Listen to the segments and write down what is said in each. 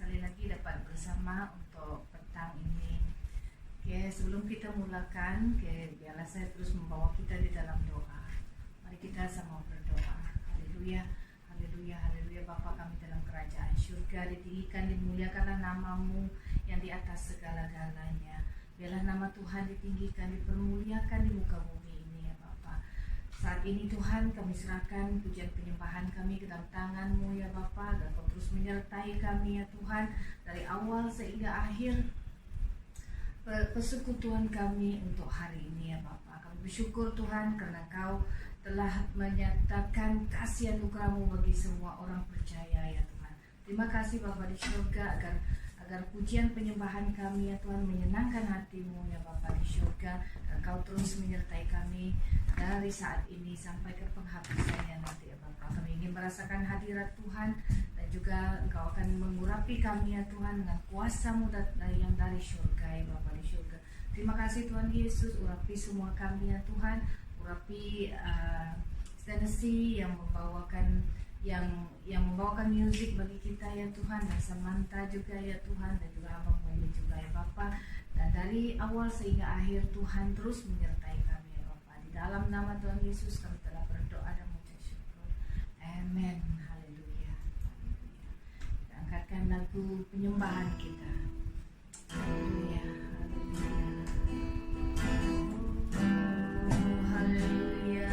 sekali lagi dapat bersama untuk petang ini. Oke, sebelum kita mulakan, biarlah saya terus membawa kita di dalam doa. Mari kita sama berdoa. Haleluya, haleluya, haleluya. Bapa kami dalam kerajaan surga, ditinggikan, dimuliakanlah namamu yang di atas segala-galanya. Biarlah nama Tuhan ditinggikan, dipermuliakan di muka bumi ini ya Bapa. Saat ini Tuhan kami serahkan pujian penyembahan kami ke dalam tangan-Mu ya Bapa, dan Kau terus menyertai kami ya Tuhan dari awal sehingga akhir persekutuan kami untuk hari ini ya Bapa. Kami bersyukur Tuhan karena Kau telah menyatakan kasih anugerah-Mu bagi semua orang percaya ya Tuhan. Terima kasih Bapa di surga agar pujian penyembahan kami ya Tuhan menyenangkan hati-Mu ya Bapa di surga, dan Kau terus menyertai kami dari saat ini sampai ke penghabisannya nanti ya Bapa. Kami ingin merasakan hadirat Tuhan, dan juga Engkau akan mengurapi kami ya Tuhan dengan kuasa-Mu yang dari surga ya Bapa di surga. Terima kasih Tuhan Yesus, urapi semua kami ya Tuhan, urapi Stanley yang membawakan musik bagi kita ya Tuhan, dan Samantha juga ya Tuhan, dan juga abang-abang ini juga ya Bapa. Dan dari awal sehingga akhir Tuhan terus menyertai kami ya Bapa. Di dalam nama Tuhan Yesus kami telah berdoa dan mengucap syukur. Amin. Haleluya. Haleluya. Kita angkatkan lagu penyembahan kita. Haleluya. Haleluya. Haleluya.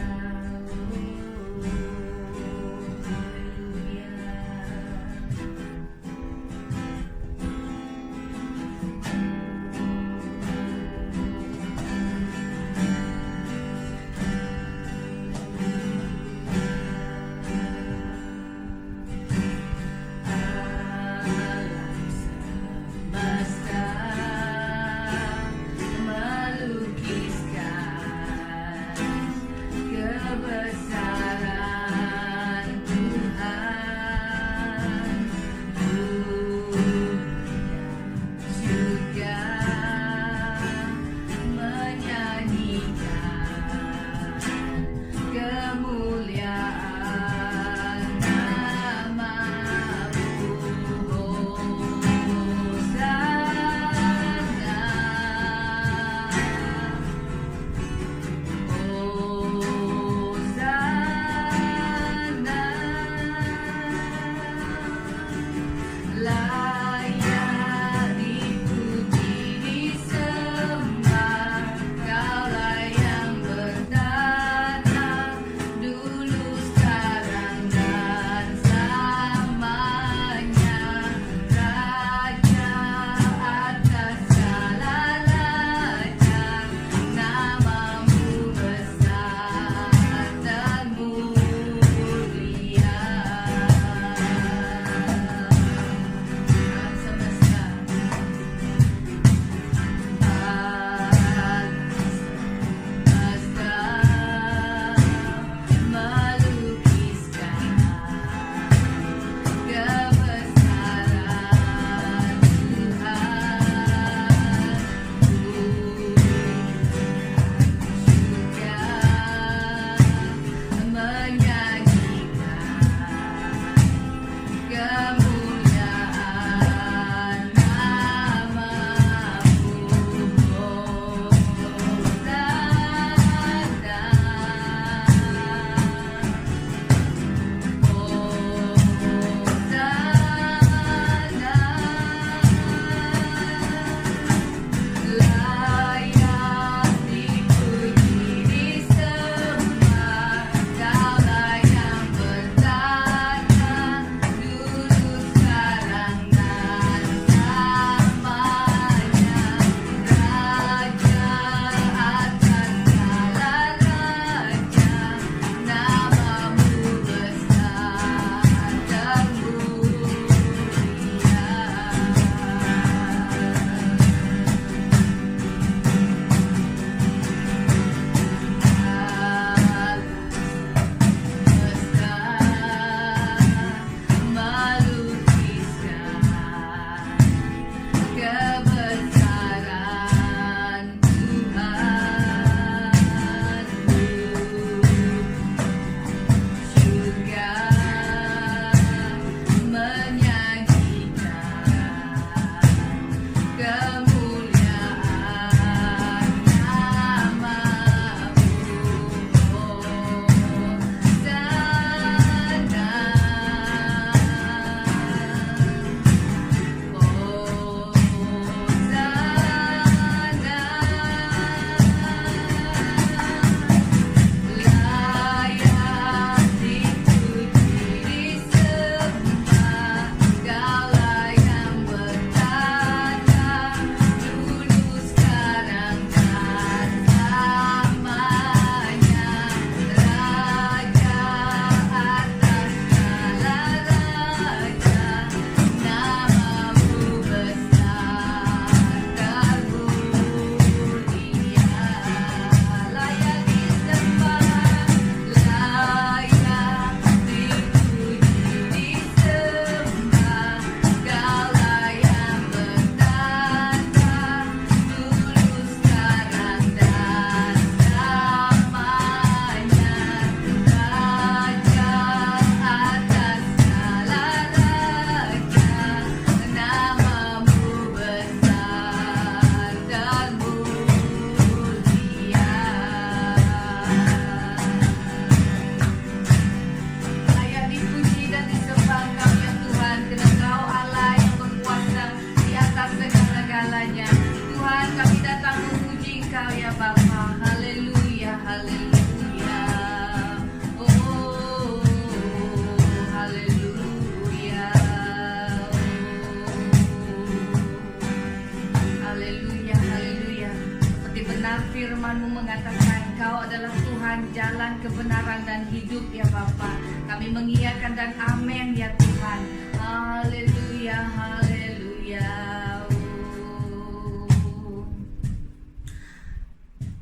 firman-Mu mengatakan Kau adalah Tuhan, jalan, kebenaran, dan hidup ya Bapa. Kami mengiyakan dan amin ya Tuhan. Haleluya, haleluya.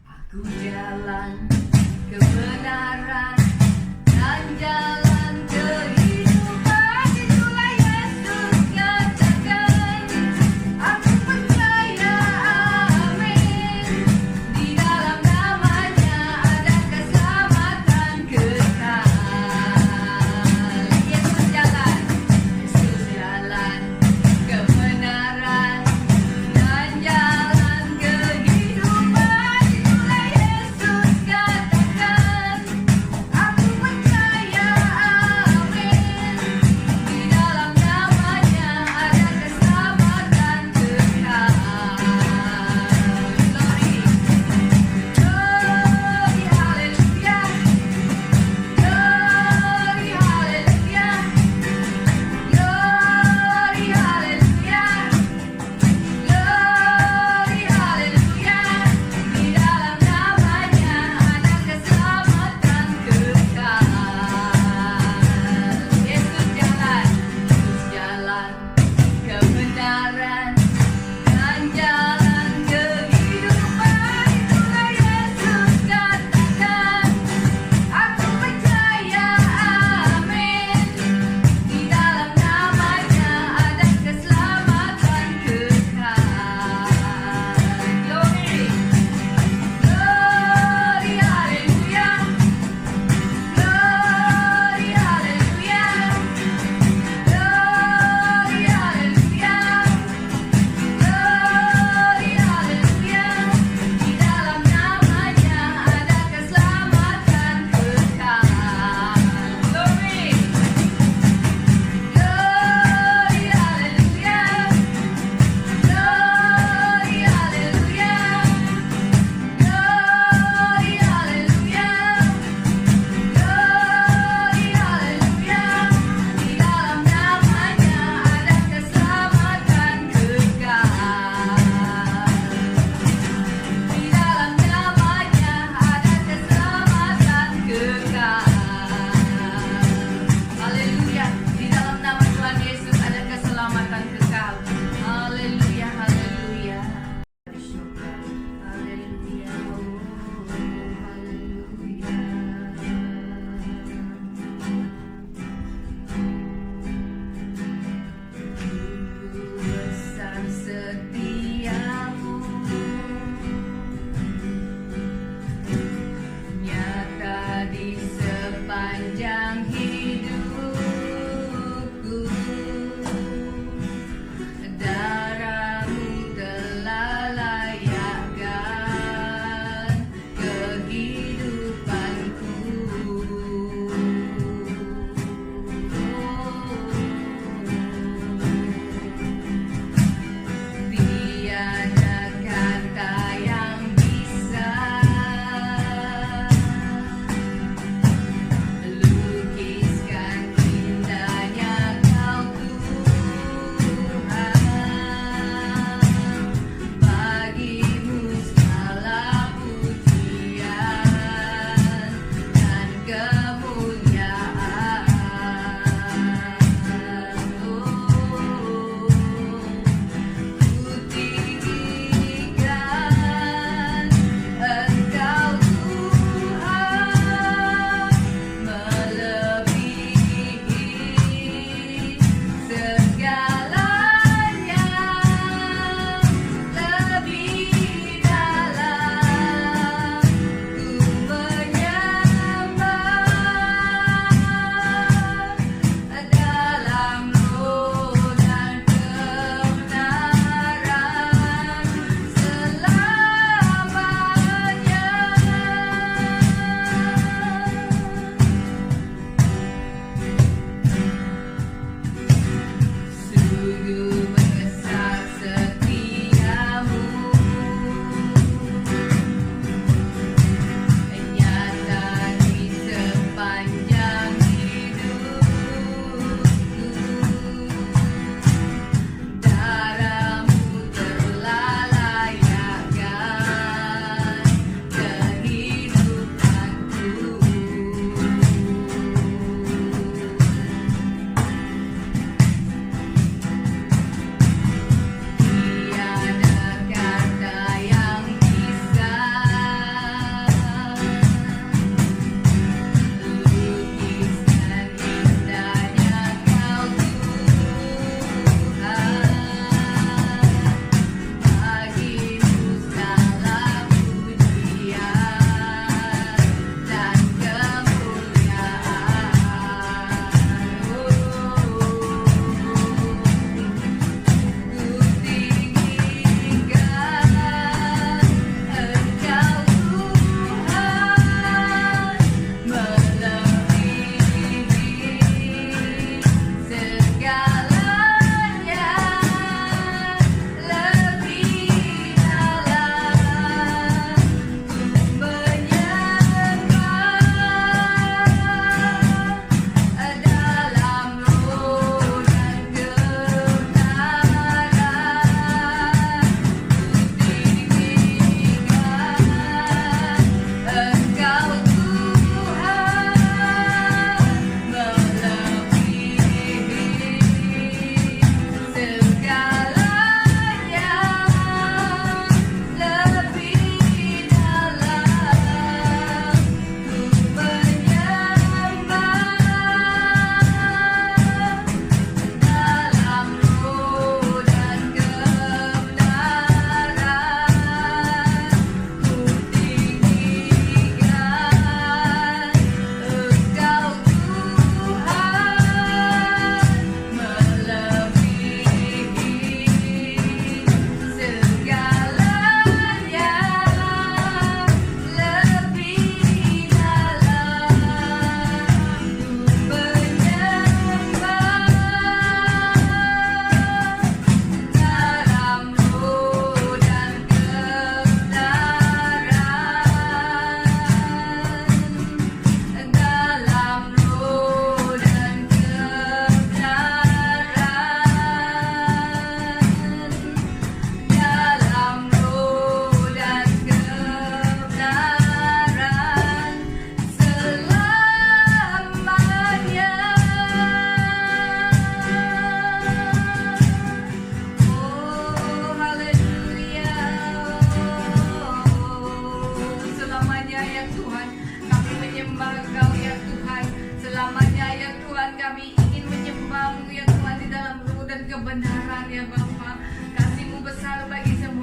Aku jalan kebenaran dan jalan kehidupan, itulah Yesus katakan. Aku percaya, amin. Di dalam namanya ada keselamatan kekal. Yesus jalan, Yesus jalan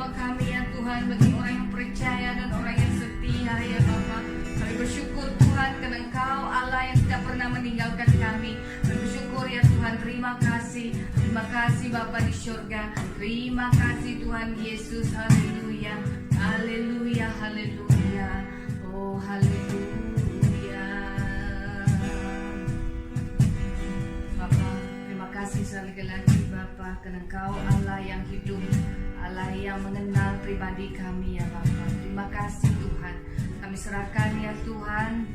semua kami ya Tuhan, bagi orang yang percaya dan orang yang setia ya Bapa. Kami bersyukur Tuhan karena Engkau Allah yang tidak pernah meninggalkan kami. Kami bersyukur ya Tuhan, terima kasih Bapa di surga. Terima kasih Tuhan Yesus, haleluya, haleluya, haleluya, oh haleluya. Bapa, terima kasih sekali lagi Bapa, karena Engkau Allah yang hidup, Allah yang mengenal pribadi kami ya Bapa. Terima kasih Tuhan, kami serahkan ya Tuhan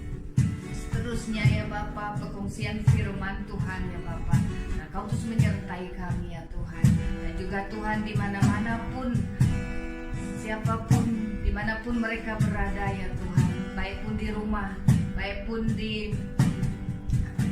seterusnya ya Bapa, perkongsian firman Tuhan ya Bapa. Nah, Kau terus menyertai kami ya Tuhan. Dan juga Tuhan, dimana-mana pun, siapapun, dimanapun mereka berada ya Tuhan, baik pun di rumah, baik pun di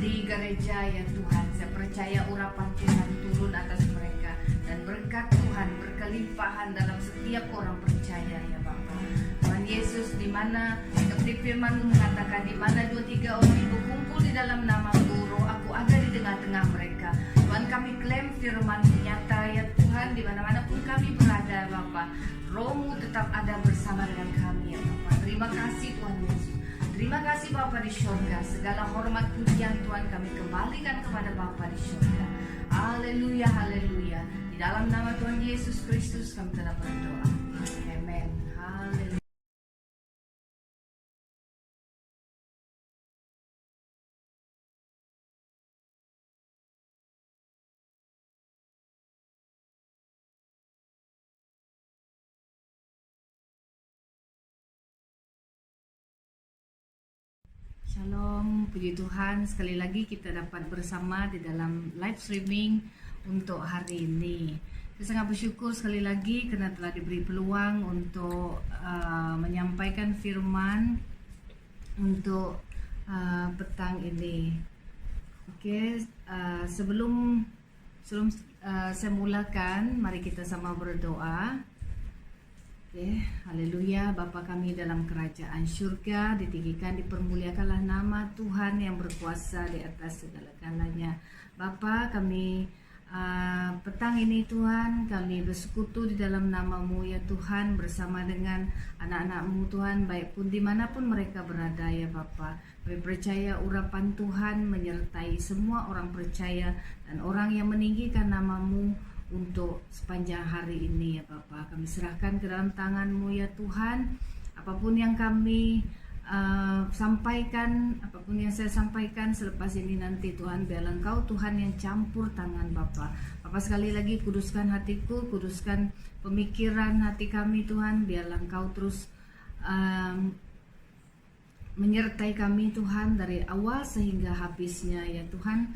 gereja ya Tuhan, saya percaya urapan Tuhan turun atas mereka, dan berkat Tuhan berkelimpahan dalam setiap orang percaya ya Bapa. Tuhan Yesus, di mana seperti firman-Mu mengatakan, di mana 2-3 orang itu kumpul di dalam nama-Mu, Roh aku ada di tengah-tengah mereka. Tuhan, kami klaim firman-Mu nyata ya Tuhan, di mana-mana pun kami berada Bapa, Roh-Mu tetap ada bersama dengan kami ya Bapa. Terima kasih Tuhan Yesus. Terima kasih Bapa di surga. Segala hormat pujian Tuhan kami kembalikan kepada Bapa di surga. Haleluya, haleluya. Di dalam nama Tuhan Yesus Kristus kami telah berdoa. Amen. Haleluya. Shalom, puji Tuhan. Sekali lagi kita dapat bersama di dalam live streaming untuk hari ini. Saya sangat bersyukur sekali lagi karena telah diberi peluang untuk menyampaikan firman untuk petang ini. Oke, sebelum saya mulakan, mari kita sama berdoa. Oke, haleluya. Bapa kami dalam kerajaan surga, ditinggikan, dipermuliakanlah nama Tuhan yang berkuasa di atas segala-galanya. Bapa, kami petang ini Tuhan, kami bersekutu di dalam nama-Mu ya Tuhan, bersama dengan anak-anak-Mu Tuhan, baik pun dimanapun mereka berada ya Bapa. Kami percaya urapan Tuhan menyertai semua orang percaya dan orang yang meninggikan nama-Mu untuk sepanjang hari ini ya Bapa. Kami serahkan ke dalam tangan-Mu ya Tuhan. Apapun yang kami sampaikan, apapun yang saya sampaikan selepas ini nanti Tuhan, biarlah Engkau Tuhan yang campur tangan Bapa. Bapa, sekali lagi kuduskan hatiku, kuduskan pemikiran hati kami Tuhan. Biarlah Engkau terus menyertai kami Tuhan dari awal sehingga habisnya ya Tuhan.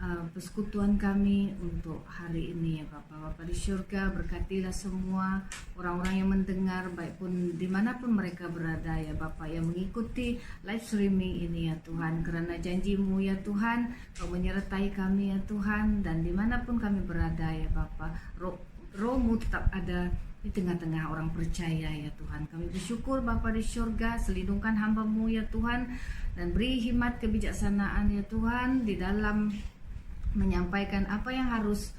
Persekutuan kami untuk hari ini ya Bapa. Bapa di surga, berkatilah semua orang-orang yang mendengar, baik pun dimanapun mereka berada ya Bapa, yang mengikuti live streaming ini ya Tuhan. Karena janji-Mu ya Tuhan, Kau menyertai kami ya Tuhan, dan dimanapun kami berada ya Bapa, Roh-Mu tetap ada di tengah-tengah orang percaya ya Tuhan. Kami bersyukur Bapa di surga, selindungkan hamba-Mu ya Tuhan, dan beri hikmat kebijaksanaan ya Tuhan di dalam menyampaikan apa yang harus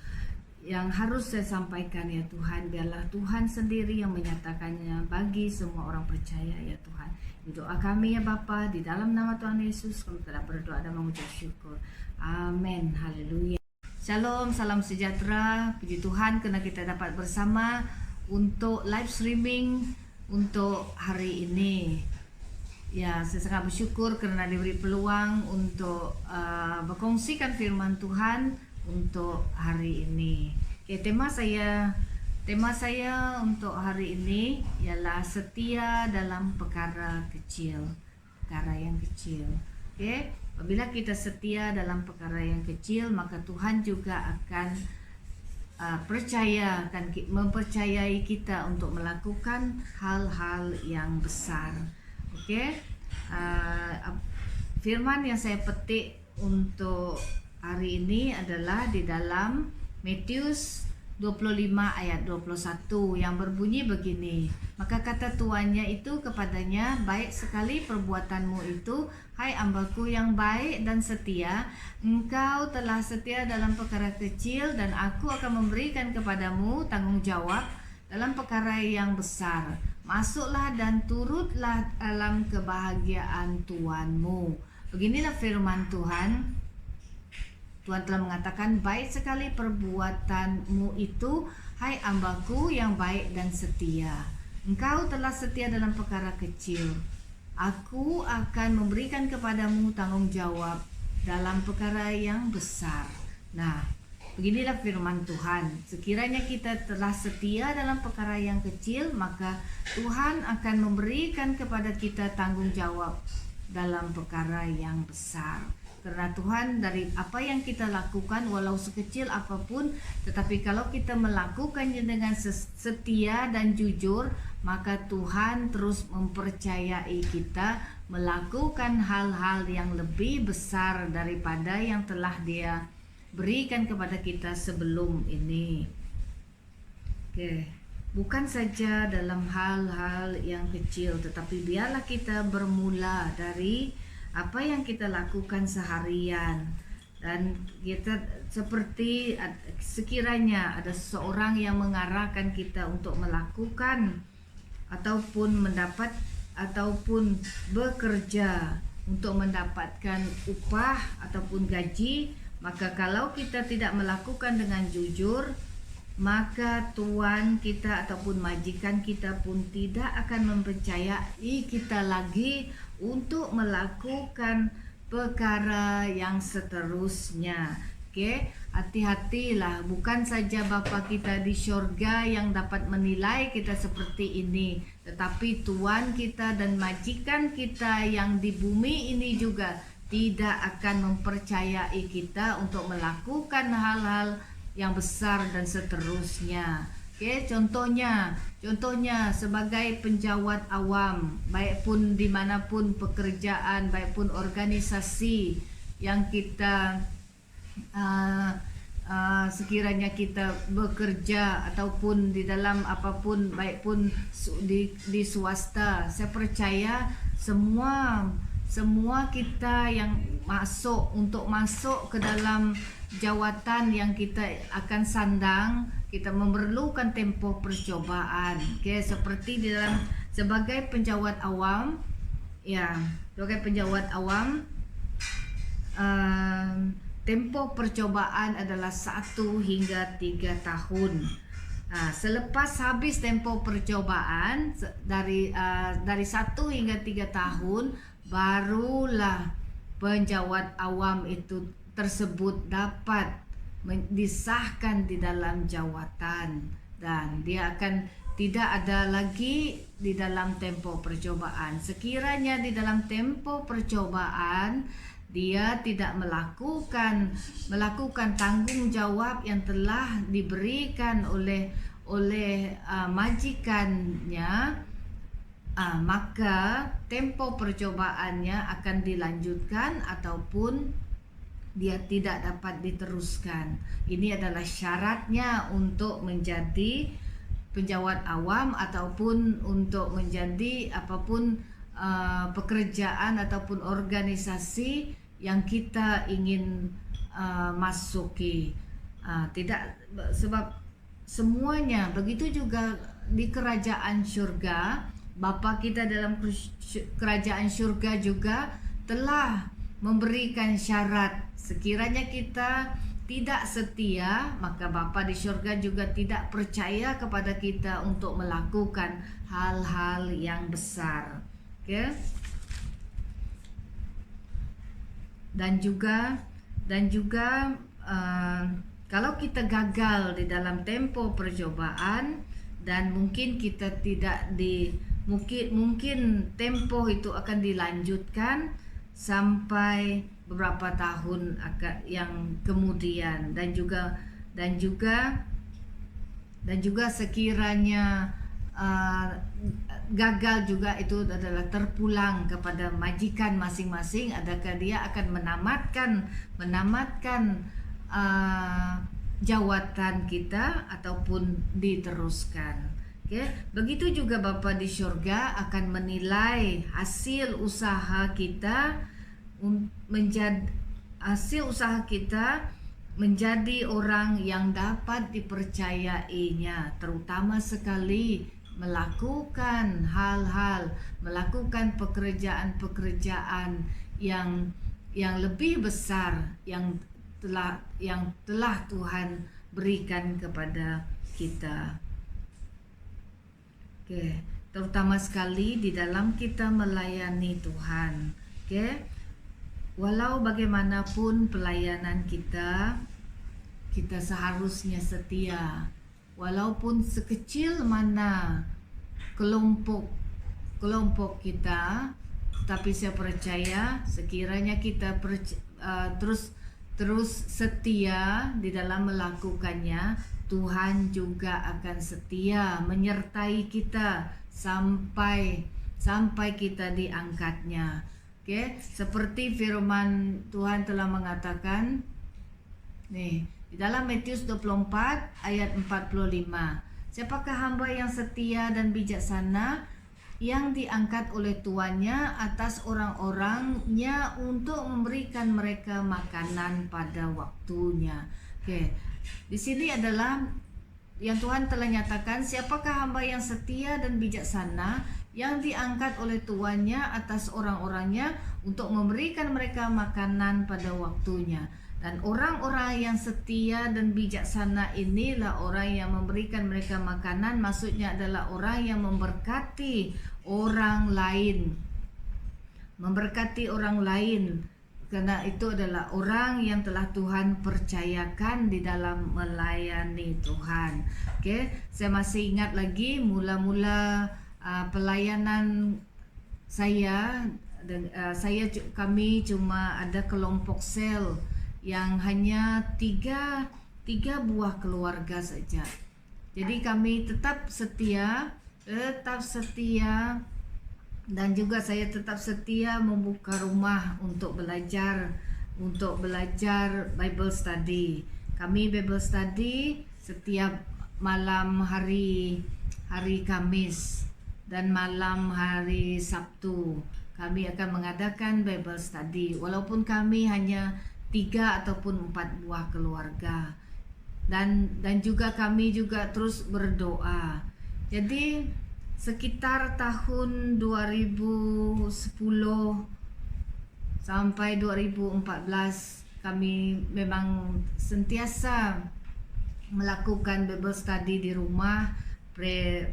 saya sampaikan ya Tuhan. Biarlah Tuhan sendiri yang menyatakannya bagi semua orang percaya ya Tuhan. Doa kami ya Bapa, di dalam nama Tuhan Yesus kami telah berdoa dan mengucap syukur. Amin. Haleluya. Shalom, salam sejahtera. Puji Tuhan karena kita dapat bersama untuk live streaming untuk hari ini. Ya, saya sangat bersyukur karena diberi peluang untuk berkongsikan firman Tuhan untuk hari ini. Oke, tema saya untuk hari ini ialah setia dalam perkara kecil, perkara yang kecil. Oke, apabila kita setia dalam perkara yang kecil, maka Tuhan juga akan mempercayai kita untuk melakukan hal-hal yang besar. Oke, firman yang saya petik untuk hari ini adalah di dalam Matius 25 ayat 21 yang berbunyi begini. Maka kata tuannya itu kepadanya, baik sekali perbuatanmu itu, hai hambaku yang baik dan setia. Engkau telah setia dalam perkara kecil, dan aku akan memberikan kepadamu tanggung jawab dalam perkara yang besar. Masuklah dan turutlah dalam kebahagiaan Tuhanmu. Beginilah firman Tuhan. Tuhan telah mengatakan, baik sekali perbuatanmu itu, hai hambaku yang baik dan setia. Engkau telah setia dalam perkara kecil. Aku akan memberikan kepadamu tanggung jawab dalam perkara yang besar. Nah, beginilah firman Tuhan. Sekiranya kita telah setia dalam perkara yang kecil, maka Tuhan akan memberikan kepada kita tanggung jawab dalam perkara yang besar. Karena Tuhan dari apa yang kita lakukan, walau sekecil apapun, tetapi kalau kita melakukannya dengan setia dan jujur, maka Tuhan terus mempercayai kita melakukan hal-hal yang lebih besar daripada yang telah Dia berikan kepada kita sebelum ini. Oke, bukan saja dalam hal-hal yang kecil, tetapi biarlah kita bermula dari apa yang kita lakukan seharian. Dan kita seperti sekiranya ada seseorang yang mengarahkan kita untuk melakukan ataupun mendapat ataupun bekerja untuk mendapatkan upah ataupun gaji, maka kalau kita tidak melakukan dengan jujur, maka tuan kita ataupun majikan kita pun tidak akan mempercayai kita lagi untuk melakukan perkara yang seterusnya. Oke, hati-hatilah, bukan saja Bapa kita di surga yang dapat menilai kita seperti ini, tetapi tuan kita dan majikan kita yang di bumi ini juga tidak akan mempercayai kita untuk melakukan hal-hal yang besar dan seterusnya. Oke, contohnya sebagai penjawat awam, baik pun dimanapun pekerjaan, baik pun organisasi yang kita sekiranya kita bekerja ataupun di dalam apapun, baik pun di swasta, saya percaya semua kita yang masuk ke dalam jawatan yang kita akan sandang, kita memerlukan tempoh percobaan. Oke, seperti di dalam sebagai penjawat awam, tempoh percobaan adalah 1 hingga 3 tahun. Selepas habis tempoh percobaan dari 1 hingga 3 tahun, barulah penjawat awam itu tersebut dapat disahkan di dalam jawatan, dan dia akan tidak ada lagi di dalam tempoh percobaan. Sekiranya di dalam tempoh percobaan dia tidak melakukan tanggung jawab yang telah diberikan oleh majikannya, maka tempoh percobaannya akan dilanjutkan ataupun dia tidak dapat diteruskan. Ini adalah syaratnya untuk menjadi penjawat awam ataupun untuk menjadi apapun pekerjaan ataupun organisasi yang kita ingin masuki. Sebab semuanya begitu juga di kerajaan syurga. Bapa kita dalam kerajaan syurga juga telah memberikan syarat. Sekiranya kita tidak setia, maka Bapa di syurga juga tidak percaya kepada kita untuk melakukan hal-hal yang besar. Oke? Dan juga kalau kita gagal di dalam tempo percobaan, dan mungkin kita tidak mungkin tempo itu akan dilanjutkan sampai beberapa tahun yang kemudian, dan juga sekiranya gagal juga, itu adalah terpulang kepada majikan masing-masing, adakah dia akan menamatkan jawatan kita ataupun diteruskan. Oke, begitu juga Bapa di surga akan menilai hasil usaha kita menjadi orang yang dapat dipercayainya, terutama sekali melakukan pekerjaan-pekerjaan yang lebih besar yang telah Tuhan berikan kepada kita. Oke, terutama sekali di dalam kita melayani Tuhan. Oke. Walau bagaimanapun pelayanan kita seharusnya setia. Walaupun sekecil mana kelompok kita, tapi saya percaya sekiranya kita terus setia di dalam melakukannya, Tuhan juga akan setia menyertai kita sampai kita diangkatnya. Oke, seperti firman Tuhan telah mengatakan nih di dalam Matius 24 ayat 45. Siapakah hamba yang setia dan bijaksana yang diangkat oleh tuannya atas orang-orangnya untuk memberikan mereka makanan pada waktunya. Oke, di sini adalah yang Tuhan telah nyatakan, siapakah hamba yang setia dan bijaksana yang diangkat oleh tuannya atas orang-orangnya untuk memberikan mereka makanan pada waktunya. Dan orang-orang yang setia dan bijaksana inilah orang yang memberikan mereka makanan, maksudnya adalah orang yang memberkati orang lain. Memberkati orang lain, karena itu adalah orang yang telah Tuhan percayakan di dalam melayani Tuhan. Oke, saya masih ingat lagi mula-mula pelayanan saya dan kami cuma ada kelompok sel yang hanya tiga buah keluarga saja. Jadi kami tetap setia dan juga saya tetap setia membuka rumah untuk belajar Bible study. Kami Bible study setiap malam hari Kamis dan malam hari Sabtu kami akan mengadakan Bible study, walaupun kami hanya 3 ataupun 4 buah keluarga, dan juga kami juga terus berdoa. Jadi sekitar tahun 2010 sampai 2014 kami memang sentiasa melakukan Bible study di rumah, prayer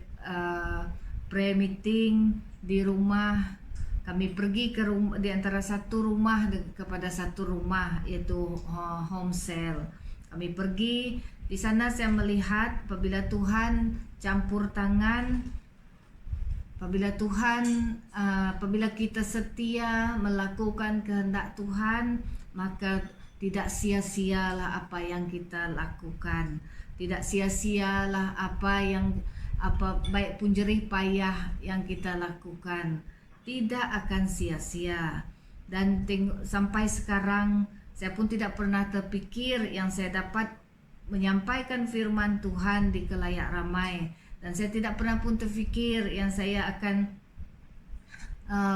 meeting di rumah. Kami pergi ke rumah, di antara satu rumah kepada satu rumah, yaitu home cell. Kami pergi di sana, saya melihat apabila Tuhan campur tangan, apabila kita setia melakukan kehendak Tuhan, maka tidak sia-sialah apa yang kita lakukan. Tidak sia-sialah apa baik pun jerih payah yang kita lakukan, tidak akan sia-sia. Dan sampai sekarang saya pun tidak pernah terpikir yang saya dapat menyampaikan firman Tuhan di khalayak ramai, dan saya tidak pernah pun terfikir yang saya akan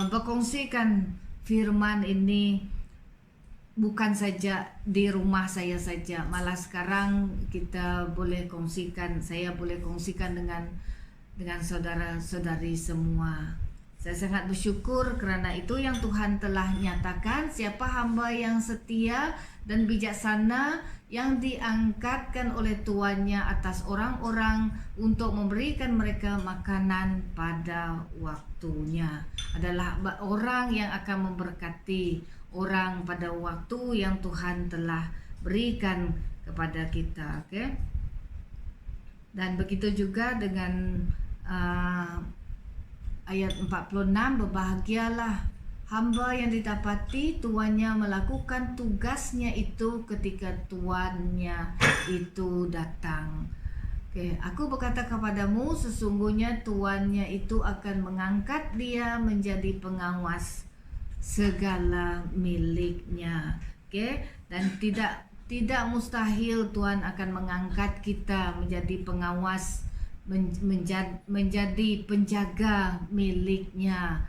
berkongsikan firman ini bukan saja di rumah saya saja, malah sekarang saya boleh kongsikan dengan saudara-saudari semua. Saya sangat bersyukur kerana itu yang Tuhan telah nyatakan, siapa hamba yang setia dan bijaksana yang diangkatkan oleh tuannya atas orang-orang untuk memberikan mereka makanan pada waktunya, adalah orang yang akan memberkati orang pada waktu yang Tuhan telah berikan kepada kita. Okay? Dan begitu juga dengan ayat 46, berbahagialah hamba yang didapati tuannya melakukan tugasnya itu ketika tuannya itu datang. Aku berkata kepadamu, sesungguhnya tuannya itu akan mengangkat dia menjadi pengawas segala miliknya. Dan tidak mustahil Tuhan akan mengangkat kita menjadi pengawas, menjadi penjaga miliknya.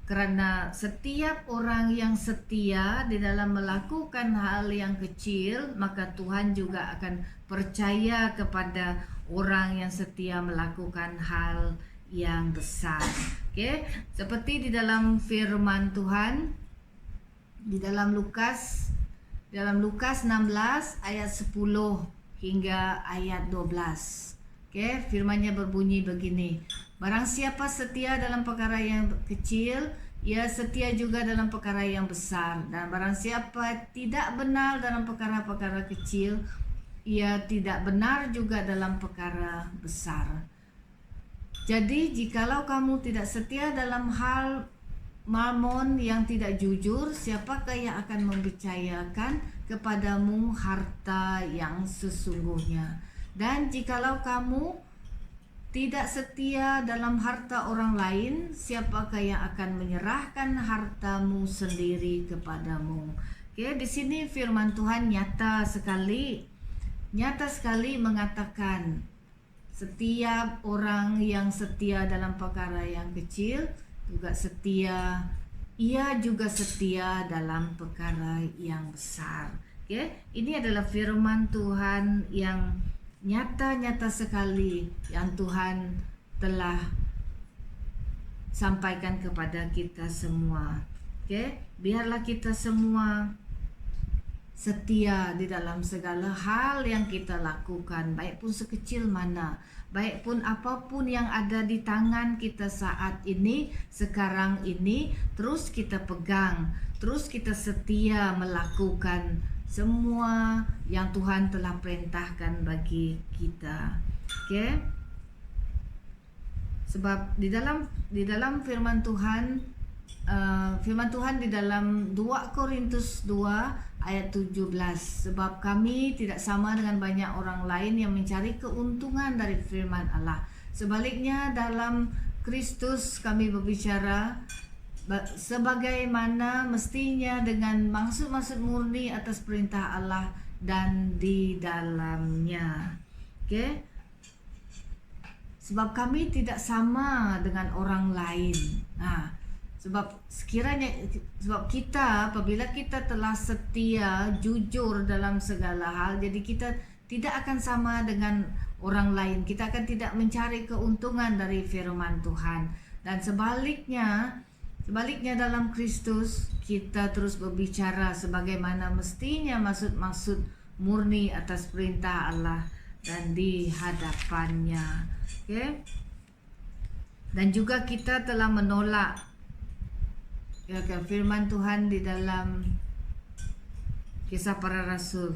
Karena setiap orang yang setia di dalam melakukan hal yang kecil, maka Tuhan juga akan percaya kepada orang yang setia melakukan hal yang besar. Oke, seperti di dalam firman Tuhan di dalam Lukas 16 ayat 10 hingga ayat 12. Oke, firman-Nya berbunyi begini. Barang siapa setia dalam perkara yang kecil, ia setia juga dalam perkara yang besar. Dan barang siapa tidak benar dalam perkara-perkara kecil, ia tidak benar juga dalam perkara besar. Jadi jikalau kamu tidak setia dalam hal mamon yang tidak jujur, siapakah yang akan mempercayakan kepadamu harta yang sesungguhnya? Dan jikalau kamu tidak setia dalam harta orang lain, siapakah yang akan menyerahkan hartamu sendiri kepadamu? Oke, di sini firman Tuhan nyata sekali mengatakan setiap orang yang setia dalam perkara yang kecil ia juga setia dalam perkara yang besar. Oke, ini adalah firman Tuhan yang nyata sekali yang Tuhan telah sampaikan kepada kita semua. Oke, biarlah kita semua setia di dalam segala hal yang kita lakukan, baik pun sekecil mana, baik pun apapun yang ada di tangan kita saat ini, sekarang ini, terus kita pegang, terus kita setia melakukan semua yang Tuhan telah perintahkan bagi kita. Oke? Sebab di dalam firman Tuhan di dalam 2 Korintus 2 ayat 17, sebab kami tidak sama dengan banyak orang lain yang mencari keuntungan dari firman Allah. Sebaliknya dalam Kristus kami berbicara sebagaimana mestinya dengan maksud-maksud murni atas perintah Allah dan di dalamnya. Oke? Sebab kami tidak sama dengan orang lain. Sebab kita, apabila kita telah setia, jujur dalam segala hal, jadi kita tidak akan sama dengan orang lain. Kita akan tidak mencari keuntungan dari firman Tuhan. Dan sebaliknya dalam Kristus kita terus berbicara sebagaimana mestinya maksud-maksud murni atas perintah Allah dan di hadapannya. Okay? Dan juga kita telah menolak firman Tuhan di dalam Kisah Para Rasul.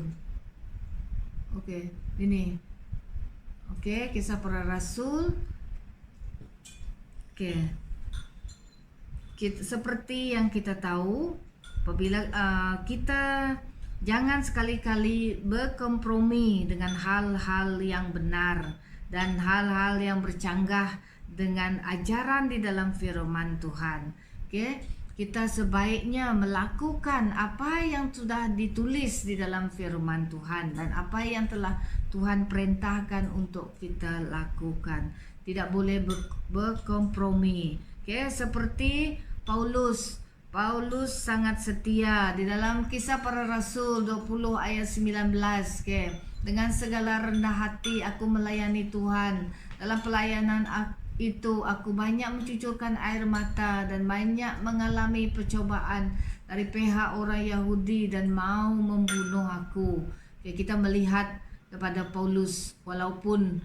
Kisah Para Rasul. Seperti yang kita tahu, apabila kita jangan sekali-kali berkompromi dengan hal-hal yang benar dan hal-hal yang bercanggah dengan ajaran di dalam firman Tuhan. Kita sebaiknya melakukan apa yang sudah ditulis di dalam firman Tuhan dan apa yang telah Tuhan perintahkan untuk kita lakukan. Tidak boleh berkompromi. Seperti Paulus sangat setia di dalam Kisah Para Rasul 20 ayat 19. Dengan segala rendah hati aku melayani Tuhan. Dalam pelayanan itu aku banyak mencucurkan air mata dan banyak mengalami percobaan dari pihak orang Yahudi dan mau membunuh aku. Kita melihat kepada Paulus, walaupun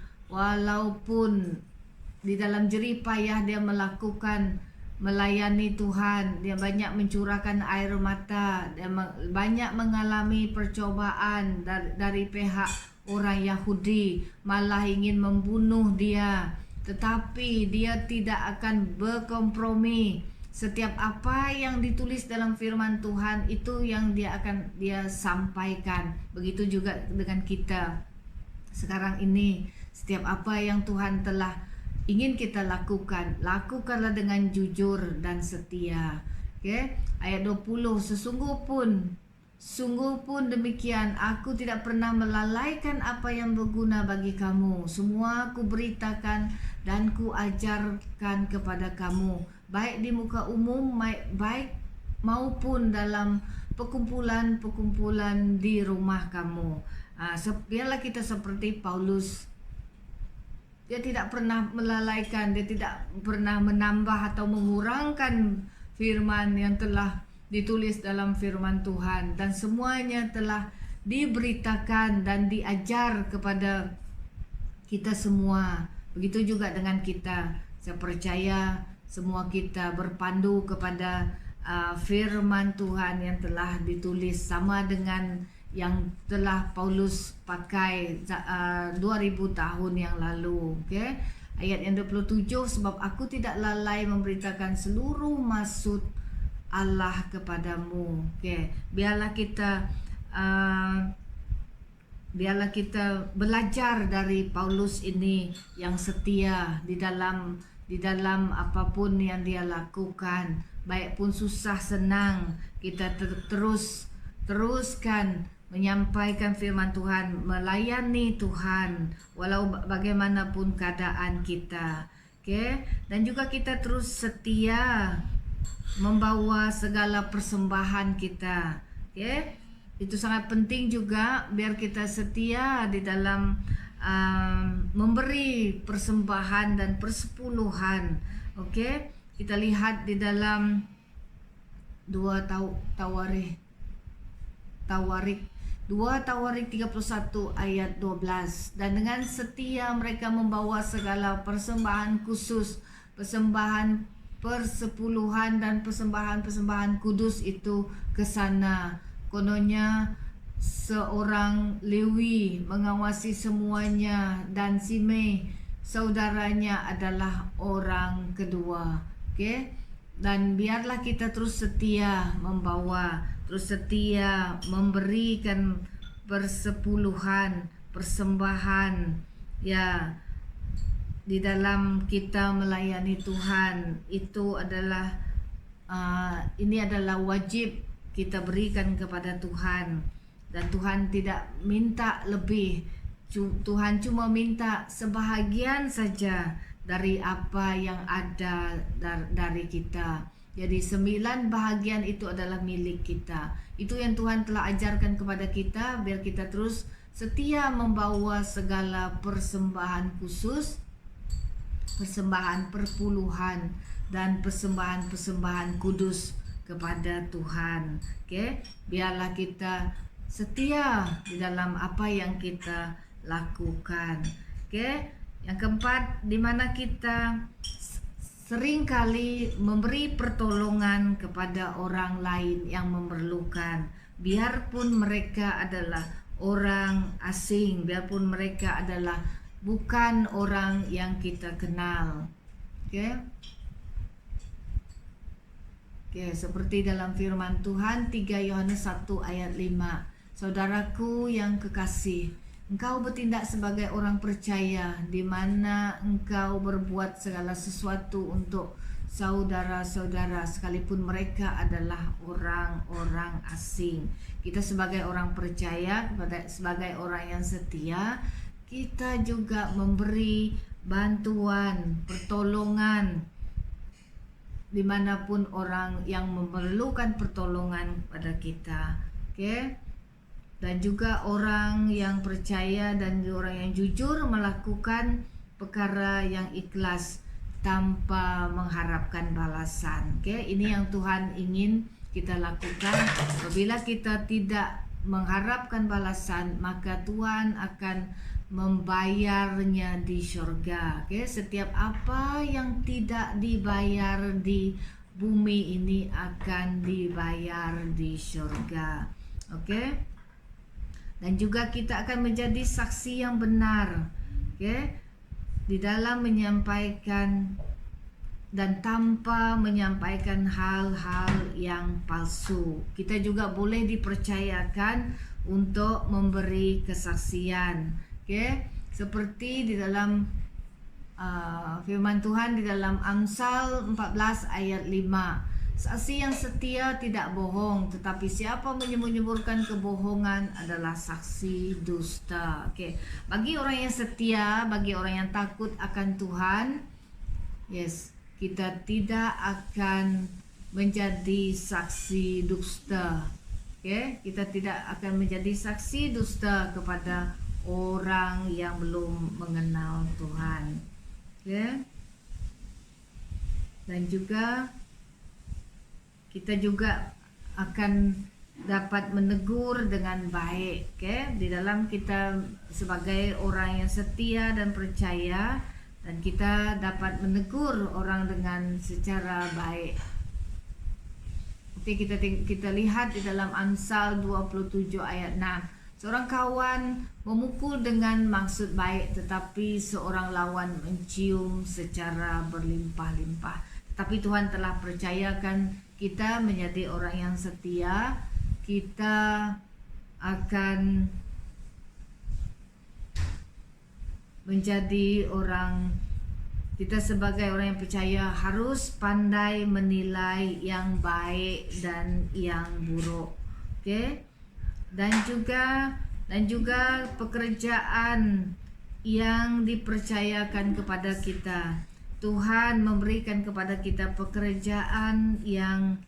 di dalam jerih payah dia melayani Tuhan, dia banyak mencurahkan air mata, dia banyak mengalami percobaan dari pihak orang Yahudi, malah ingin membunuh dia. Tetapi dia tidak akan berkompromi. Setiap apa yang ditulis dalam firman Tuhan itu yang dia sampaikan. Begitu juga dengan kita sekarang ini. Setiap apa yang Tuhan telah ingin kita lakukan, lakukanlah dengan jujur dan setia. Ayat 20, Sungguh pun demikian, aku tidak pernah melalaikan apa yang berguna bagi kamu. Semua ku beritakan dan ku ajarkan kepada kamu, baik di muka umum, baik maupun dalam perkumpulan-perkumpulan di rumah kamu. Biarlah kita seperti Paulus. Dia tidak pernah melalaikan, dia tidak pernah menambah atau mengurangkan firman yang telah ditulis dalam firman Tuhan, dan semuanya telah diberitakan dan diajar kepada kita semua. Begitu juga dengan kita. Saya percaya semua kita berpandu kepada firman Tuhan yang telah ditulis, sama dengan yang telah Paulus pakai 2000 tahun yang lalu. Okay? Ayat yang 27, sebab aku tidak lalai memberitakan seluruh maksud Allah kepadamu. Okay? Biarlah kita belajar dari Paulus ini yang setia di dalam apapun yang dia lakukan, baik pun susah senang, kita teruskan menyampaikan firman Tuhan, melayani Tuhan walau bagaimanapun keadaan kita. Okay? Dan juga kita terus setia membawa segala persembahan kita. Okay? Itu sangat penting juga, biar kita setia di dalam memberi persembahan dan persepuluhan. Okay? Kita lihat di dalam 2 Tawarik 31 ayat 12. Dan dengan setia mereka membawa segala persembahan khusus, persembahan persepuluhan dan persembahan kudus itu ke sana. Kononnya seorang Lewi mengawasi semuanya, dan Simei saudaranya adalah orang kedua. Okay? Dan biarlah kita terus setia membawa, terus setia memberikan persepuluhan, persembahan, ya, di dalam kita melayani Tuhan. Itu adalah ini adalah wajib kita berikan kepada Tuhan, dan Tuhan tidak minta lebih. Tuhan cuma minta sebahagian saja dari apa yang ada dari kita. Jadi 9 bahagian itu adalah milik kita. Itu yang Tuhan telah ajarkan kepada kita, biar kita terus setia membawa segala persembahan khusus, persembahan perpuluhan, dan persembahan kudus kepada Tuhan. Okay? Biarlah kita setia di dalam apa yang kita lakukan. Okay? Yang keempat, di mana kita seringkali memberi pertolongan kepada orang lain yang memerlukan, biarpun mereka adalah orang asing, biarpun mereka adalah bukan orang yang kita kenal. Okay? Okay, seperti dalam firman Tuhan 3 Yohanes 1 ayat 5. Saudaraku yang kekasih, engkau bertindak sebagai orang percaya, di mana engkau berbuat segala sesuatu untuk saudara-saudara, sekalipun mereka adalah orang-orang asing. Kita sebagai orang percaya, sebagai orang yang setia, kita juga memberi bantuan, pertolongan, dimanapun orang yang memerlukan pertolongan pada kita. Okay? Dan juga orang yang percaya dan orang yang jujur melakukan perkara yang ikhlas tanpa mengharapkan balasan. Okay? Ini yang Tuhan ingin kita lakukan. Apabila kita tidak mengharapkan balasan, maka Tuhan akan membayarnya di surga. Okay? Setiap apa yang tidak dibayar di bumi ini akan dibayar di surga. Okay? Dan juga kita akan menjadi saksi yang benar, okay? Di dalam menyampaikan dan tanpa menyampaikan hal-hal yang palsu. Kita juga boleh dipercayakan untuk memberi kesaksian, okay? Seperti di dalam firman Tuhan di dalam Amsal 14 ayat 5. Saksi yang setia tidak bohong, tetapi siapa menyembunyikan kebohongan adalah saksi dusta. Okay. Bagi orang yang setia, bagi orang yang takut akan Tuhan, yes, kita tidak akan menjadi saksi dusta. Kita tidak akan menjadi saksi dusta kepada orang yang belum mengenal Tuhan. Dan juga kita juga akan dapat menegur dengan baik, di dalam kita sebagai orang yang setia dan percaya, dan kita dapat menegur orang dengan secara baik. Kita lihat di dalam Amsal 27 ayat 6. Seorang kawan memukul dengan maksud baik, tetapi seorang lawan mencium secara berlimpah-limpah. Tapi Tuhan telah percayakan kita menjadi orang yang setia. Kita akan menjadi kita sebagai orang yang percaya harus pandai menilai yang baik dan yang buruk. Dan juga pekerjaan yang dipercayakan kepada kita. Tuhan memberikan kepada kita pekerjaan yang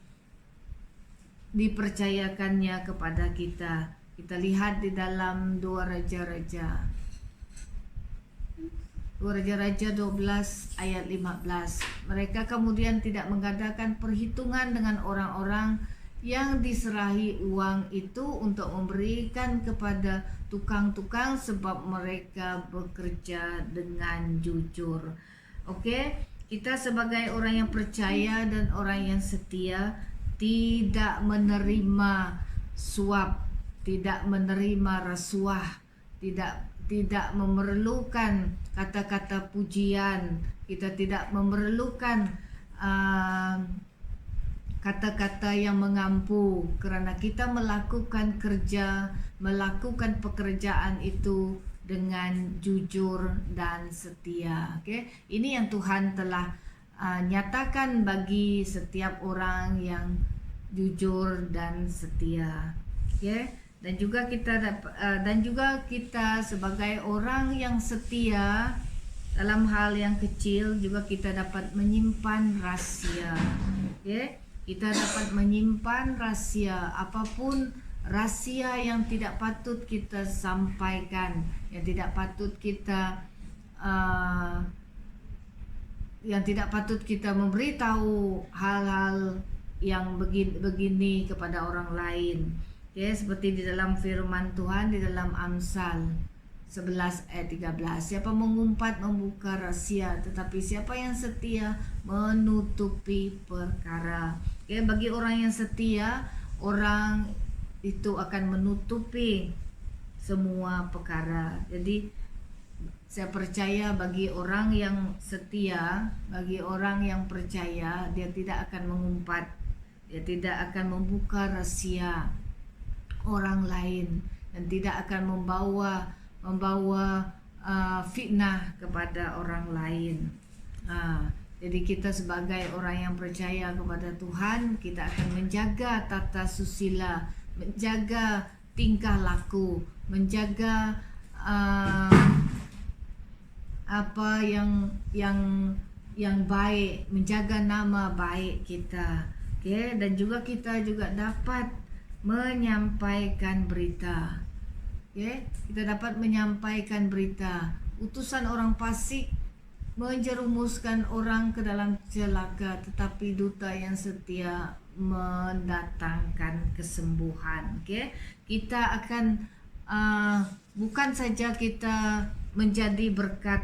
dipercayakannya kepada kita. Kita lihat di dalam 2 Raja-Raja 12 ayat 15. Mereka kemudian tidak mengadakan perhitungan dengan orang-orang yang diserahi uang itu untuk memberikan kepada tukang-tukang, sebab mereka bekerja dengan jujur. Kita sebagai orang yang percaya dan orang yang setia tidak menerima suap, tidak menerima rasuah, tidak memerlukan kata-kata pujian, kita tidak memerlukan kata-kata yang mengampu, karena kita melakukan pekerjaan itu dengan jujur dan setia. Ini yang Tuhan telah nyatakan bagi setiap orang yang jujur dan setia. Dan juga kita sebagai orang yang setia dalam hal yang kecil juga kita dapat menyimpan rahasia. Kita dapat menyimpan rahasia, apapun rahasia yang tidak patut kita sampaikan, yang tidak patut kita memberitahu hal-hal yang begini kepada orang lain. Seperti di dalam firman Tuhan di dalam Amsal 11 ayat 13. Siapa mengumpat membuka rahasia, tetapi siapa yang setia menutupi perkara. Bagi orang yang setia, orang itu akan menutupi semua perkara. Jadi saya percaya bagi orang yang setia, bagi orang yang percaya, dia tidak akan mengumpat, dia tidak akan membuka rahasia orang lain, dan tidak akan membawa fitnah kepada orang lain. Jadi kita sebagai orang yang percaya kepada Tuhan, kita akan menjaga tata susila, menjaga tingkah laku, menjaga apa yang baik, menjaga nama baik kita. Dan juga kita juga dapat menyampaikan berita. Kita dapat menyampaikan berita. Utusan orang fasik menjerumuskan orang ke dalam celaka, tetapi duta yang setia mendatangkan kesembuhan. Kita akan bukan saja kita menjadi berkat,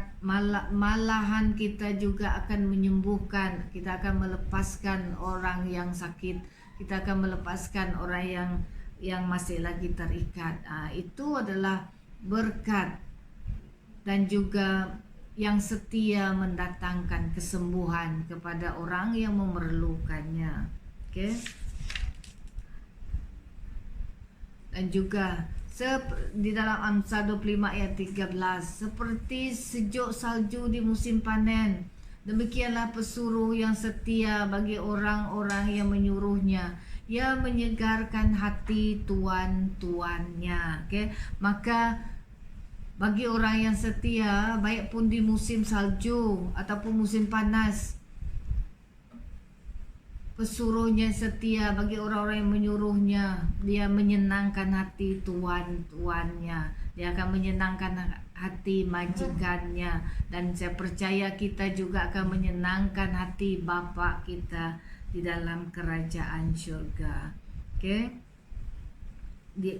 malahan kita juga akan menyembuhkan. Kita akan melepaskan orang yang sakit, kita akan melepaskan orang yang masih lagi terikat. Itu adalah berkat, dan juga yang setia mendatangkan kesembuhan kepada orang yang memerlukannya. Dan juga di dalam Amsal 25 ayat 13, seperti sejuk salju di musim panen, demikianlah pesuruh yang setia bagi orang-orang yang menyuruhnya. Ia menyegarkan hati tuan-tuannya. Maka bagi orang yang setia, baik pun di musim salju ataupun musim panas, pesuruhnya setia, bagi orang-orang yang menyuruhnya. Dia menyenangkan hati tuannya, dia akan menyenangkan hati majikannya, dan saya percaya kita juga akan menyenangkan hati Bapa kita di dalam kerajaan surga. Oke,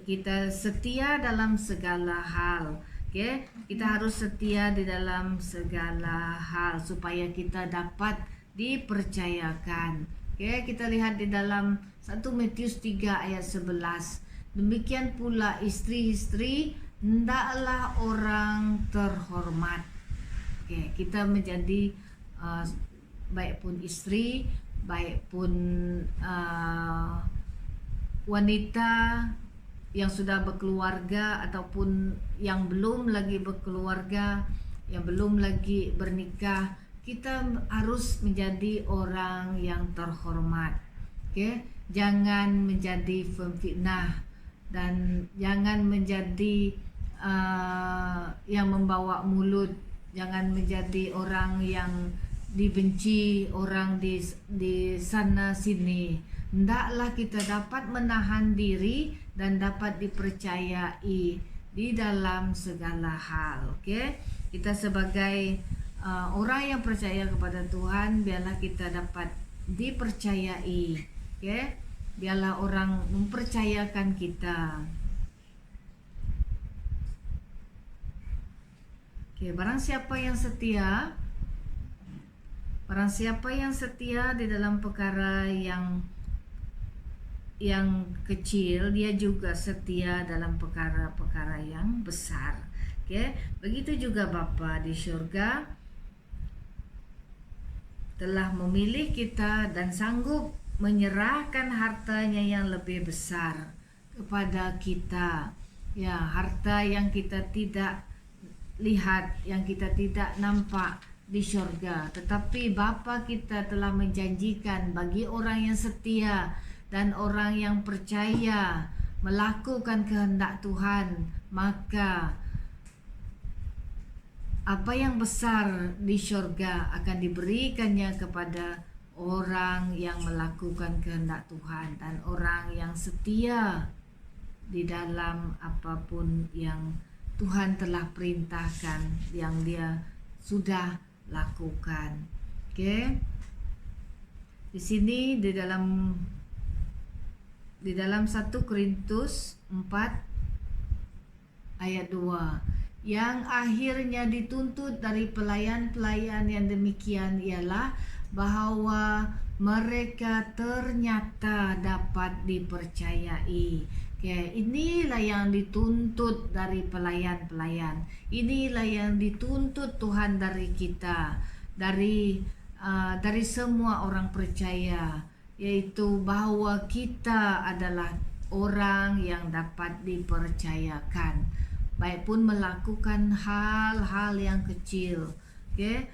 kita setia dalam segala hal. Oke, kita harus setia di dalam segala hal supaya kita dapat dipercayakan. Oke, kita lihat di dalam 1 Matius 3 ayat 11. Demikian pula istri-istri hendaklah orang terhormat. Oke, kita menjadi baik pun istri, baik pun wanita yang sudah berkeluarga ataupun yang belum lagi berkeluarga, yang belum lagi bernikah, kita harus menjadi orang yang terhormat. Oke, jangan menjadi pemfitnah dan jangan menjadi yang membawa mulut, jangan menjadi orang yang dibenci orang di sana sini. Hendaklah kita dapat menahan diri dan dapat dipercayai di dalam segala hal. Oke, kita sebagai orang yang percaya kepada Tuhan, biarlah kita dapat dipercayai. Oke, biarlah orang mempercayakan kita. Oke, barang siapa yang setia di dalam perkara yang kecil, dia juga setia dalam perkara-perkara yang besar. Oke, begitu juga Bapa di surga telah memilih kita dan sanggup menyerahkan hartanya yang lebih besar kepada kita. Ya, harta yang kita tidak lihat, yang kita tidak nampak di surga, tetapi Bapa kita telah menjanjikan bagi orang yang setia dan orang yang percaya melakukan kehendak Tuhan, maka apa yang besar di surga akan diberikannya kepada orang yang melakukan kehendak Tuhan dan orang yang setia di dalam apapun yang Tuhan telah perintahkan, yang dia sudah lakukan. Oke. Di sini di dalam 1 Korintus 4 ayat 2, yang akhirnya dituntut dari pelayan-pelayan yang demikian ialah bahwa mereka ternyata dapat dipercayai. Oke, inilah yang dituntut dari pelayan-pelayan. Inilah yang dituntut Tuhan dari kita, dari semua orang percaya, yaitu bahwa kita adalah orang yang dapat dipercayakan, baik pun melakukan hal-hal yang kecil. Oke,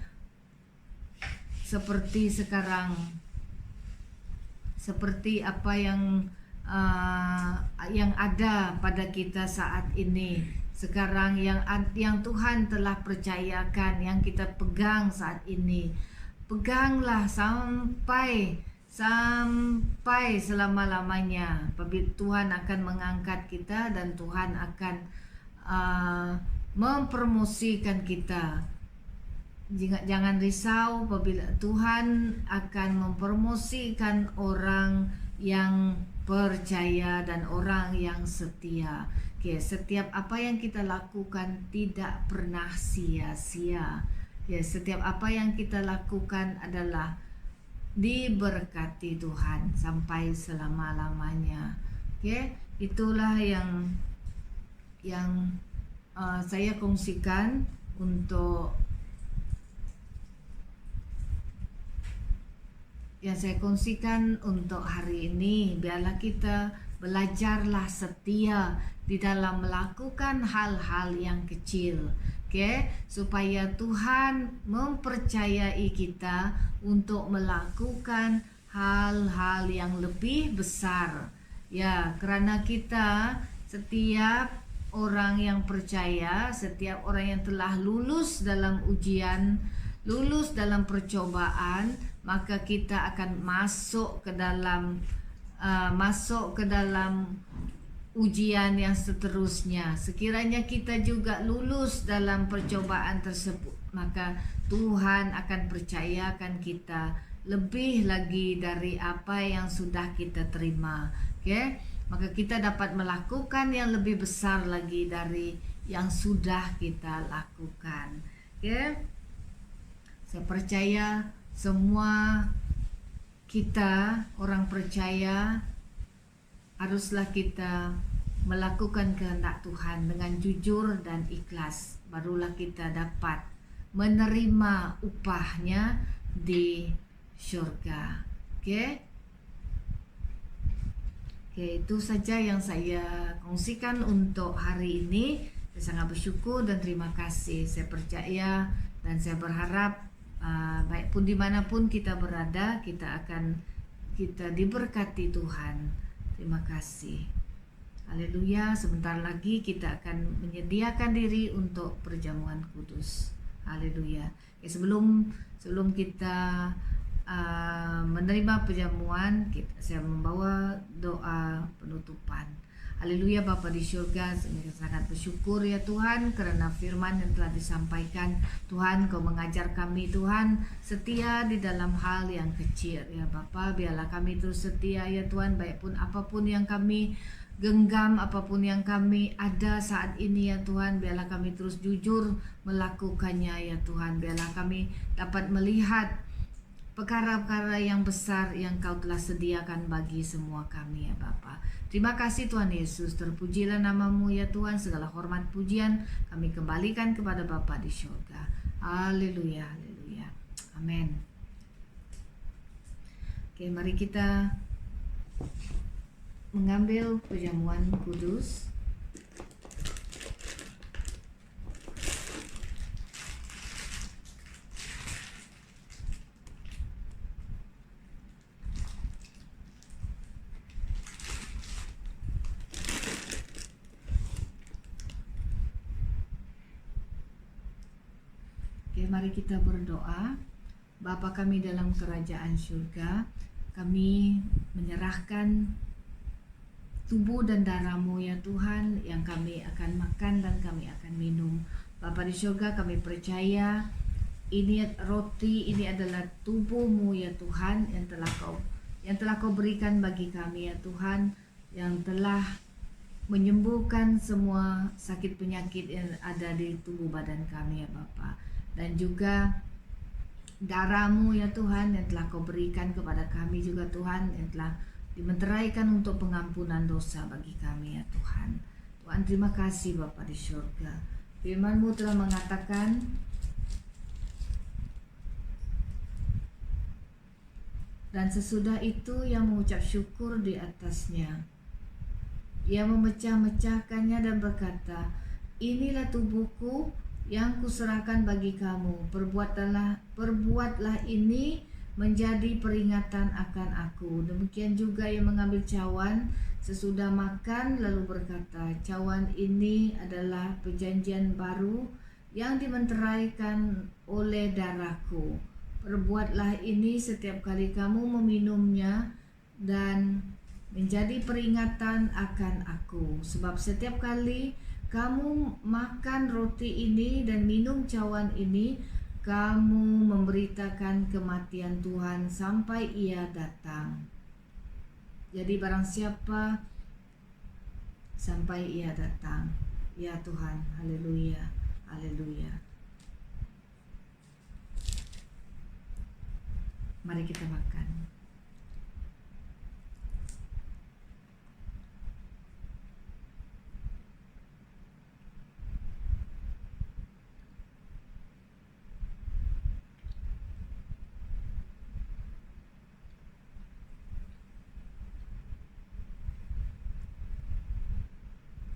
seperti sekarang, seperti apa yang ada pada kita saat ini. Sekarang yang Tuhan telah percayakan, yang kita pegang saat ini, peganglah sampai selama-lamanya. Tuhan akan mengangkat kita dan Tuhan akan mempromosikan kita. Jangan risau, apabila Tuhan akan mempromosikan orang yang percaya dan orang yang setia. Oke, setiap apa yang kita lakukan tidak pernah sia-sia. Ya, setiap apa yang kita lakukan adalah diberkati Tuhan sampai selama-lamanya. Oke, itulah yang saya kongsikan untuk hari ini. Biarlah kita belajarlah setia di dalam melakukan hal-hal yang kecil, supaya Tuhan mempercayai kita untuk melakukan hal-hal yang lebih besar. Ya, karena kita, setiap orang yang percaya, setiap orang yang telah lulus dalam ujian lulus dalam percobaan, maka kita akan masuk ke dalam ujian yang seterusnya. Sekiranya kita juga lulus dalam percobaan tersebut, maka Tuhan akan percayakan kita lebih lagi dari apa yang sudah kita terima. Oke, maka kita dapat melakukan yang lebih besar lagi dari yang sudah kita lakukan. Oke, saya percaya semua kita orang percaya haruslah kita melakukan kehendak Tuhan dengan jujur dan ikhlas. Barulah kita dapat menerima upahnya di surga. Oke, itu saja yang saya kongsikan untuk hari ini. Saya sangat bersyukur dan terima kasih. Saya percaya dan saya berharap baik pun dimanapun kita berada, kita diberkati Tuhan. Terima kasih. Haleluya. Sebentar lagi kita akan menyediakan diri untuk perjamuan kudus. Haleluya. Sebelum kita menerima perjamuan, saya membawa doa penutupan. Haleluya. Bapa di surga, saya sangat bersyukur ya Tuhan karena firman yang telah disampaikan. Tuhan, Kau mengajar kami Tuhan setia di dalam hal yang kecil ya Bapa. Biarlah kami terus setia ya Tuhan, baik pun apapun yang kami genggam, apapun yang kami ada saat ini ya Tuhan. Biarlah kami terus jujur melakukannya ya Tuhan. Biarlah kami dapat melihat perkara-perkara yang besar yang Kau telah sediakan bagi semua kami ya Bapa. Terima kasih Tuhan Yesus, terpujilah nama-Mu ya Tuhan. Segala hormat pujian kami kembalikan kepada Bapa di surga. Haleluya, haleluya. Amin. Oke, mari kita mengambil perjamuan kudus. Mari kita berdoa. Bapa kami dalam kerajaan surga, kami menyerahkan tubuh dan darah-Mu ya Tuhan yang kami akan makan dan kami akan minum. Bapa di surga, kami percaya ini roti, ini adalah tubuh-Mu ya Tuhan yang telah Kau berikan bagi kami ya Tuhan, yang telah menyembuhkan semua sakit penyakit yang ada di tubuh badan kami ya Bapa. Dan juga darah-Mu ya Tuhan yang telah Kau berikan kepada kami juga Tuhan, yang telah dimeteraikan untuk pengampunan dosa bagi kami ya Tuhan. Tuhan, terima kasih Bapa di surga. Firman-Mu telah mengatakan dan sesudah itu yang mengucap syukur di atasnya, ia memecah-mecahkannya dan berkata, inilah tubuhku yang kuserahkan bagi kamu. Perbuatlah ini menjadi peringatan akan aku. Demikian juga ia mengambil cawan sesudah makan lalu berkata, cawan ini adalah perjanjian baru yang dimeteraikan oleh darahku. Perbuatlah ini setiap kali kamu meminumnya dan menjadi peringatan akan aku. Sebab setiap kali kamu makan roti ini dan minum cawan ini, kamu memberitakan kematian Tuhan sampai Ia datang. Jadi barang siapa sampai Ia datang. Ya Tuhan, haleluya, haleluya. Mari kita makan.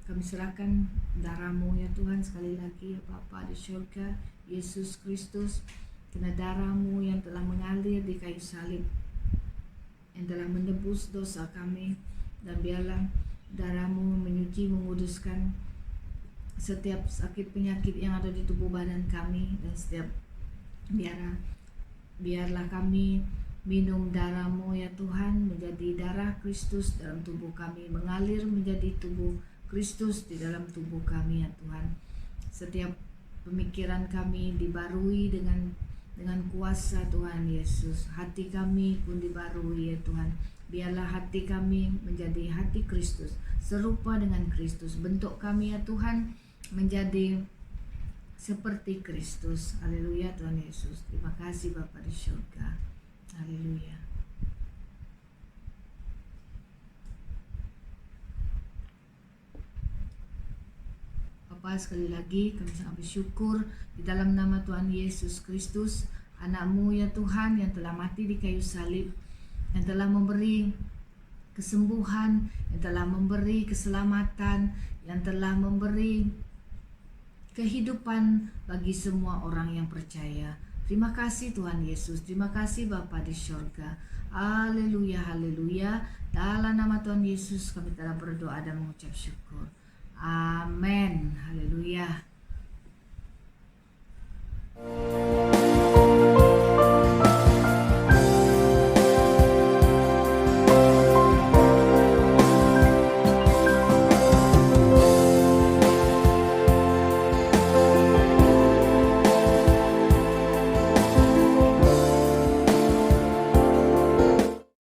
Kami serahkan darah-Mu ya Tuhan sekali lagi ya Bapa di surga, Yesus Kristus, karena darah-Mu yang telah mengalir di kayu salib, yang telah menebus dosa kami, dan biarlah darah-Mu menyuci, menguduskan setiap sakit penyakit yang ada di tubuh badan kami, dan setiap Biarlah kami minum darah-Mu ya Tuhan, menjadi darah Kristus dalam tubuh kami, mengalir menjadi tubuh Kristus di dalam tubuh kami ya Tuhan. Setiap pemikiran kami dibarui dengan kuasa Tuhan Yesus. Hati kami pun dibarui ya Tuhan. Biarlah hati kami menjadi hati Kristus, serupa dengan Kristus. Bentuk kami ya Tuhan menjadi seperti Kristus. Haleluya Tuhan Yesus. Terima kasih Bapa di surga. Haleluya. Bapa, sekali lagi kami sangat bersyukur di dalam nama Tuhan Yesus Kristus, anak-Mu ya Tuhan, yang telah mati di kayu salib, yang telah memberi kesembuhan, yang telah memberi keselamatan, yang telah memberi kehidupan bagi semua orang yang percaya. Terima kasih Tuhan Yesus, terima kasih Bapa di surga. Haleluya, haleluya. Dalam nama Tuhan Yesus kami telah berdoa dan mengucap syukur.